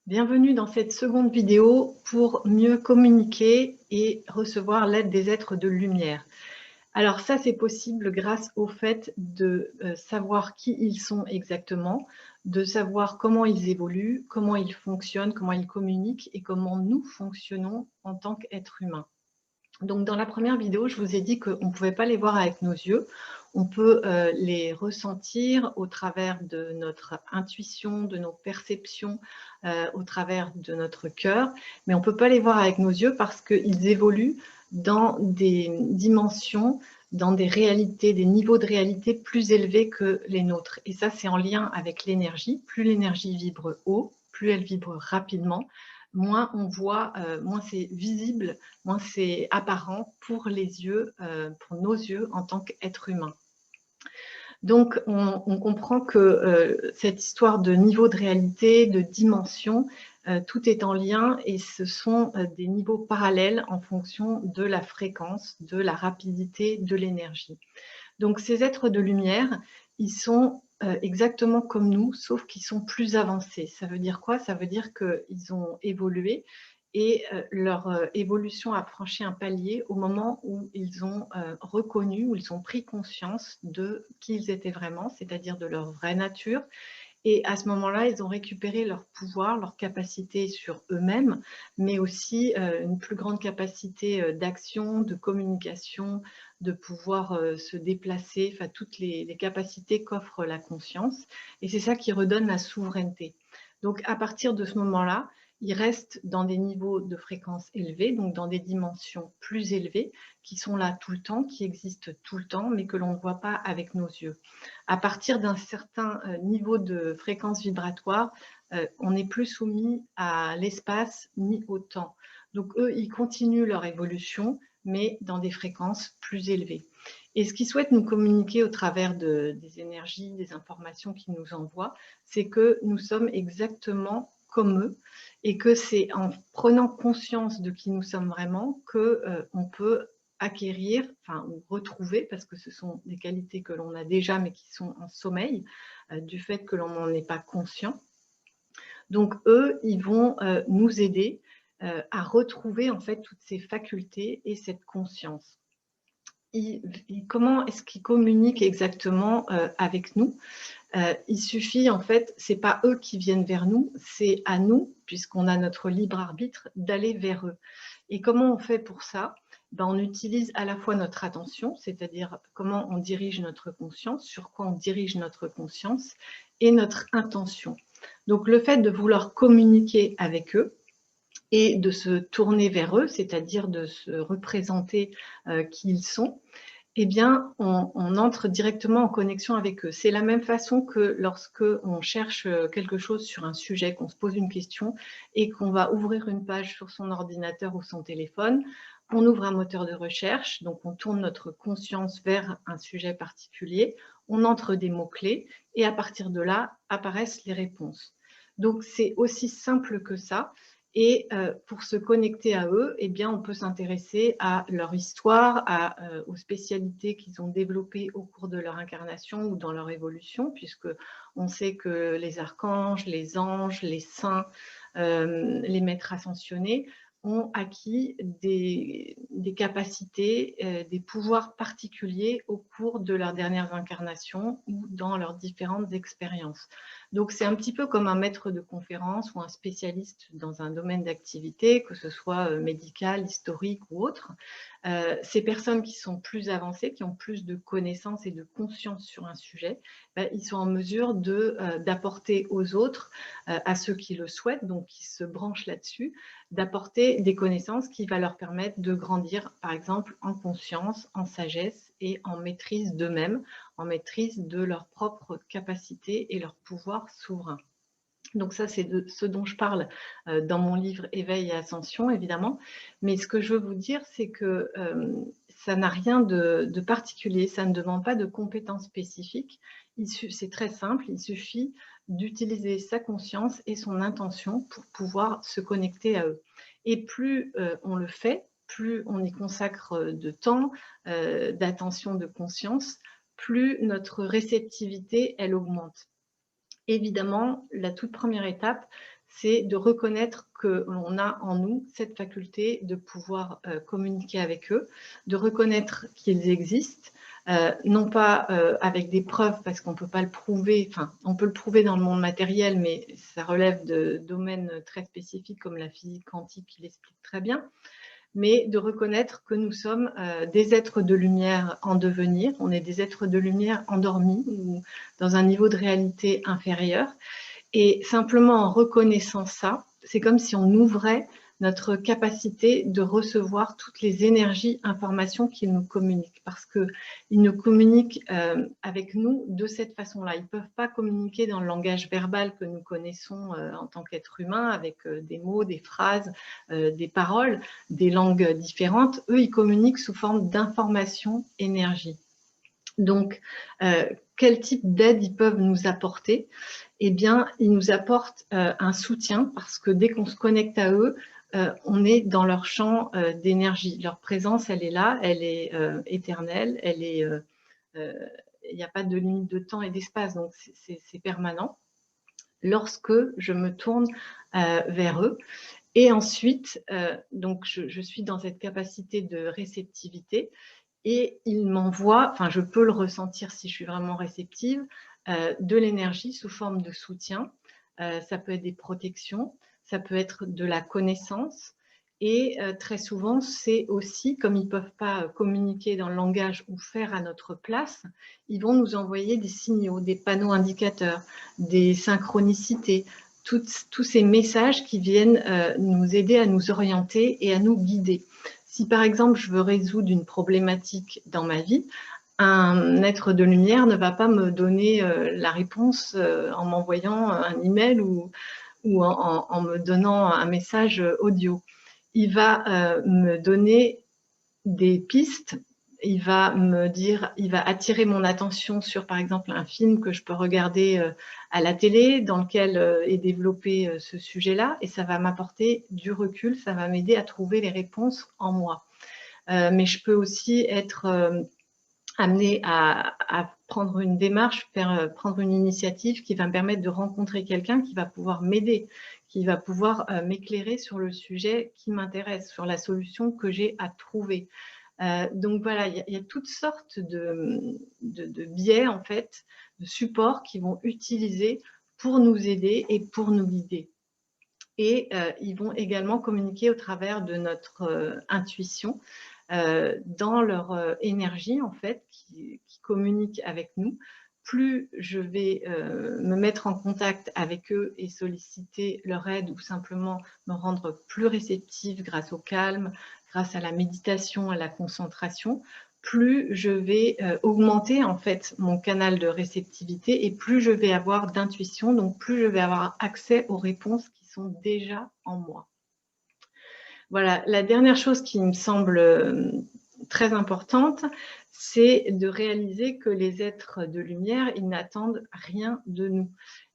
Bienvenue dans cette seconde vidéo pour mieux communiquer et recevoir l'aide des êtres de lumière. Alors ça, c'est possible grâce au fait de savoir qui ils sont exactement, de savoir comment ils évoluent, comment ils fonctionnent, comment ils communiquent et comment nous fonctionnons en tant qu'êtres humains. Donc dans la première vidéo, je vous ai dit qu'on ne pouvait pas les voir avec nos yeux. On peut les ressentir au travers de notre intuition, de nos perceptions, au travers de notre cœur, mais on ne peut pas les voir avec nos yeux parce qu'ils évoluent dans des dimensions, dans des réalités, des niveaux de réalité plus élevés que les nôtres. Et ça, c'est en lien avec l'énergie. Plus l'énergie vibre haut, plus elle vibre rapidement, moins on voit, moins c'est visible, moins c'est apparent pour les yeux, pour nos yeux en tant qu'être humain. Donc, on comprend que cette histoire de niveau de réalité, de dimension, tout est en lien et ce sont des niveaux parallèles en fonction de la fréquence, de la rapidité de l'énergie. Donc, ces êtres de lumière, ils sont exactement comme nous, sauf qu'ils sont plus avancés. Ça veut dire quoi? Ça veut dire qu'ils ont évolué et leur évolution a franchi un palier au moment où ils ont reconnu, où ils ont pris conscience de qui ils étaient vraiment, c'est-à-dire de leur vraie nature. Et à ce moment-là, ils ont récupéré leur pouvoir, leur capacité sur eux-mêmes, mais aussi une plus grande capacité d'action, de communication, de pouvoir se déplacer, enfin toutes les capacités qu'offre la conscience. Et c'est ça qui redonne la souveraineté. Donc à partir de ce moment-là, ils restent dans des niveaux de fréquence élevés, donc dans des dimensions plus élevées, qui sont là tout le temps, qui existent tout le temps, mais que l'on ne voit pas avec nos yeux. À partir d'un certain niveau de fréquence vibratoire, on n'est plus soumis à l'espace ni au temps. Donc eux, ils continuent leur évolution, mais dans des fréquences plus élevées. Et ce qu'ils souhaitent nous communiquer au travers des énergies, des informations qu'ils nous envoient, c'est que nous sommes exactement comme eux et que c'est en prenant conscience de qui nous sommes vraiment qu'on peut acquérir, enfin, ou retrouver, parce que ce sont des qualités que l'on a déjà, mais qui sont en sommeil, du fait que l'on n'en est pas conscient. Donc, eux, ils vont nous aider à retrouver, en fait, toutes ces facultés et cette conscience. Comment est-ce qu'ils communiquent exactement avec nous? Il suffit, en fait, c'est pas eux qui viennent vers nous, c'est à nous, puisqu'on a notre libre arbitre, d'aller vers eux. Et comment on fait pour ça? Ben, on utilise à la fois notre attention, c'est-à-dire comment on dirige notre conscience, sur quoi on dirige notre conscience, et notre intention. Donc le fait de vouloir communiquer avec eux et de se tourner vers eux, c'est-à-dire de se représenter qui ils sont, eh bien, on entre directement en connexion avec eux. C'est la même façon que lorsque on cherche quelque chose sur un sujet, qu'on se pose une question et qu'on va ouvrir une page sur son ordinateur ou son téléphone, on ouvre un moteur de recherche, donc on tourne notre conscience vers un sujet particulier, on entre des mots-clés et à partir de là apparaissent les réponses. Donc c'est aussi simple que ça. Et pour se connecter à eux, eh bien, on peut s'intéresser à leur histoire, aux spécialités qu'ils ont développées au cours de leur incarnation ou dans leur évolution, puisque on sait que les archanges, les anges, les saints, les maîtres ascensionnés ont acquis des capacités, des pouvoirs particuliers au cours de leurs dernières incarnations ou dans leurs différentes expériences. Donc, c'est un petit peu comme un maître de conférence ou un spécialiste dans un domaine d'activité, que ce soit médical, historique ou autre. Ces personnes qui sont plus avancées, qui ont plus de connaissances et de conscience sur un sujet, ils sont en mesure d'apporter aux autres, à ceux qui le souhaitent, donc qui se branchent là-dessus, d'apporter des connaissances qui vont leur permettre de grandir, par exemple, en conscience, en sagesse et en maîtrise d'eux-mêmes, en maîtrise de leurs propres capacités et leur pouvoir souverain. Donc ça, c'est de ce dont je parle dans mon livre Éveil et Ascension, évidemment. Mais ce que je veux vous dire, c'est que ça n'a rien de particulier, ça ne demande pas de compétences spécifiques. C'est très simple, il suffit d'utiliser sa conscience et son intention pour pouvoir se connecter à eux. Et plus on le fait, plus on y consacre de temps, d'attention, de conscience, plus notre réceptivité, elle augmente. Évidemment, la toute première étape, c'est de reconnaître que l'on a en nous cette faculté de pouvoir communiquer avec eux, de reconnaître qu'ils existent, non pas avec des preuves, parce qu'on ne peut pas le prouver, enfin, on peut le prouver dans le monde matériel, mais ça relève de domaines très spécifiques comme la physique quantique qui l'explique très bien, mais de reconnaître que nous sommes des êtres de lumière en devenir, on est des êtres de lumière endormis ou dans un niveau de réalité inférieur. Et simplement en reconnaissant ça, c'est comme si on ouvrait notre capacité de recevoir toutes les énergies, informations qu'ils nous communiquent, parce qu'ils nous communiquent avec nous de cette façon-là. Ils ne peuvent pas communiquer dans le langage verbal que nous connaissons en tant qu'être humain, avec des mots, des phrases, des paroles, des langues différentes. Eux, ils communiquent sous forme d'informations, énergie. Donc, quel type d'aide ils peuvent nous apporter? Eh bien, ils nous apportent un soutien, parce que dès qu'on se connecte à eux, on est dans leur champ d'énergie. Leur présence, elle est là, elle est éternelle, il n'y a pas de limite de temps et d'espace, donc c'est permanent. Lorsque je me tourne vers eux, et ensuite, donc je suis dans cette capacité de réceptivité, et il m'envoie, enfin je peux le ressentir si je suis vraiment réceptive, de l'énergie sous forme de soutien. Ça peut être des protections, ça peut être de la connaissance, et très souvent c'est aussi, comme ils ne peuvent pas communiquer dans le langage ou faire à notre place, ils vont nous envoyer des signaux, des panneaux indicateurs, des synchronicités, tous ces messages qui viennent nous aider à nous orienter et à nous guider. Si par exemple je veux résoudre une problématique dans ma vie, un être de lumière ne va pas me donner la réponse en m'envoyant un email ou en me donnant un message audio. Il va me donner des pistes, il va me dire, il va attirer mon attention sur par exemple un film que je peux regarder à la télé dans lequel est développé ce sujet-là, et ça va m'apporter du recul, ça va m'aider à trouver les réponses en moi. Mais je peux aussi être amenée à prendre une démarche, prendre une initiative qui va me permettre de rencontrer quelqu'un qui va pouvoir m'aider, qui va pouvoir m'éclairer sur le sujet qui m'intéresse, sur la solution que j'ai à trouver. Donc voilà, il y a toutes sortes de biais, en fait, de supports qu'ils vont utiliser pour nous aider et pour nous guider. Et ils vont également communiquer au travers de notre intuition, dans leur énergie, en fait, qui communique avec nous. Plus je vais me mettre en contact avec eux et solliciter leur aide, ou simplement me rendre plus réceptive grâce au calme, grâce à la méditation, à la concentration, plus je vais augmenter en fait mon canal de réceptivité, et plus je vais avoir d'intuition, donc plus je vais avoir accès aux réponses qui sont déjà en moi. Voilà, la dernière chose qui me semble très importante, c'est de réaliser que les êtres de lumière, ils n'attendent rien de nous.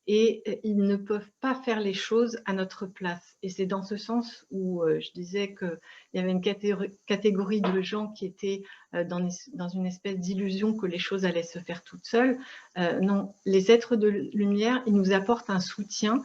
Et ils ne peuvent pas faire les choses à notre place. Et c'est dans ce sens où je disais qu'il y avait une catégorie de gens qui étaient dans une espèce d'illusion que les choses allaient se faire toutes seules. Non, les êtres de lumière, ils nous apportent un soutien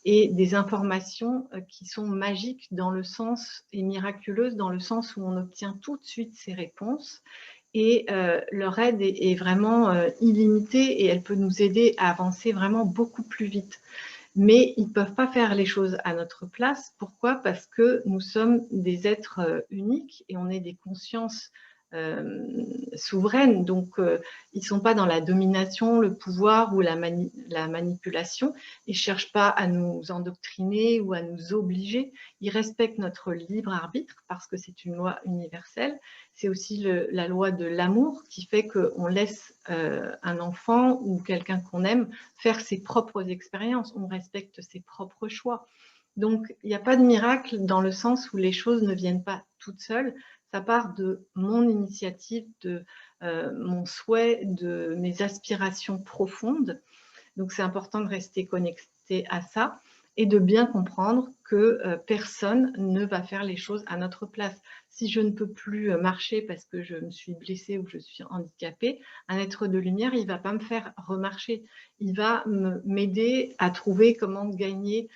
et des informations qui sont magiques dans le sens, et miraculeuses dans le sens où on obtient tout de suite ces réponses. Et leur aide est vraiment illimitée, et elle peut nous aider à avancer vraiment beaucoup plus vite. Mais ils ne peuvent pas faire les choses à notre place. Pourquoi? Parce que nous sommes des êtres uniques, et on est des consciences souveraines. Donc, ils ne sont pas dans la domination, le pouvoir ou la manipulation. Ils ne cherchent pas à nous endoctriner ou à nous obliger. Ils respectent notre libre arbitre, parce que c'est une loi universelle. C'est aussi la loi de l'amour qui fait qu'on laisse un enfant ou quelqu'un qu'on aime faire ses propres expériences. On respecte ses propres choix. Donc, il n'y a pas de miracle dans le sens où les choses ne viennent pas toutes seules. Ça part de mon initiative, de mon souhait, de mes aspirations profondes. Donc, c'est important de rester connecté à ça et de bien comprendre que personne ne va faire les choses à notre place. Si je ne peux plus marcher parce que je me suis blessée ou je suis handicapée, un être de lumière, il ne va pas me faire remarcher. Il va m'aider à trouver comment gagner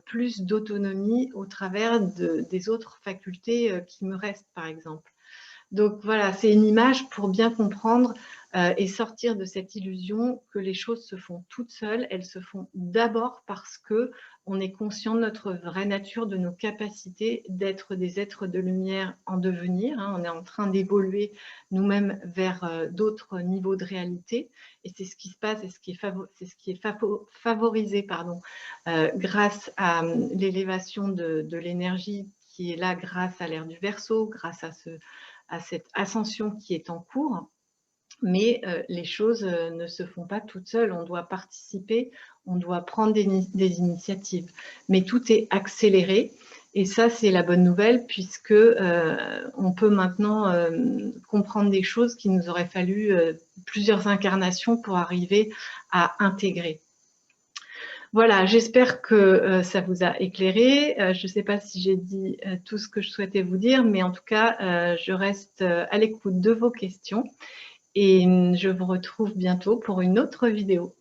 plus d'autonomie au travers des autres facultés qui me restent, par exemple. Donc voilà, c'est une image pour bien comprendre et sortir de cette illusion que les choses se font toutes seules. Elles se font d'abord parce qu'on est conscient de notre vraie nature, de nos capacités d'être des êtres de lumière en devenir. On est en train d'évoluer nous-mêmes vers d'autres niveaux de réalité. Et c'est ce qui se passe et c'est ce qui est favorisé grâce à l'élévation de l'énergie qui est là grâce à l'ère du Verseau, grâce à cette ascension qui est en cours, mais les choses ne se font pas toutes seules, on doit participer, on doit prendre des initiatives, mais tout est accéléré, et ça c'est la bonne nouvelle, puisque on peut maintenant comprendre des choses qui nous auraient fallu plusieurs incarnations pour arriver à intégrer. Voilà, j'espère que ça vous a éclairé. Je ne sais pas si j'ai dit tout ce que je souhaitais vous dire, mais en tout cas, je reste à l'écoute de vos questions et je vous retrouve bientôt pour une autre vidéo.